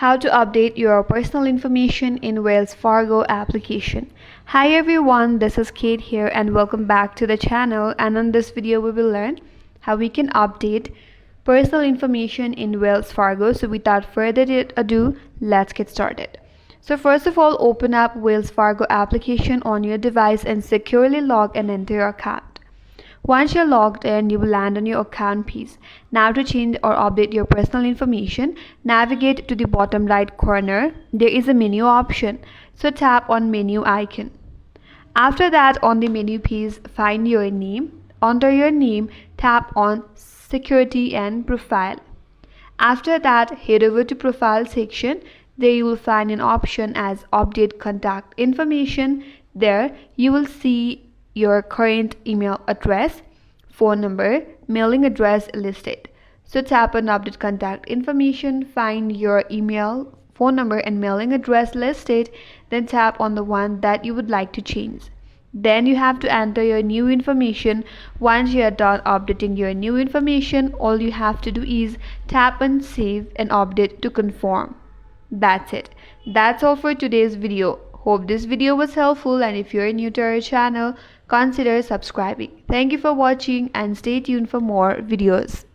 How to update your personal information in Wells Fargo application. Hi everyone, this is Kate here and welcome back to the channel, and in this video we will learn how we can update personal information in Wells Fargo. So without further ado, let's get started. So first of all, open up Wells Fargo application on your device and securely log and enter your account. Once you're logged in, you will land on your account page. Now to change or update your personal information, navigate to the bottom right corner. There is a menu option, so tap on menu icon. After that, on the menu page, find your name. Under your name, tap on security and profile. After that, head over to profile section. There you will find an option as update contact information. There you will see your current email address, phone number, mailing address listed. So tap on update contact information, find your email, phone number and mailing address listed, then tap on the one that you would like to change. Then you have to enter your new information. Once you are done updating your new information, all you have to do is tap on save and update to confirm. That's it. That's all for today's video. Hope this video was helpful, and if you're new to our channel, consider subscribing. Thank you for watching and stay tuned for more videos.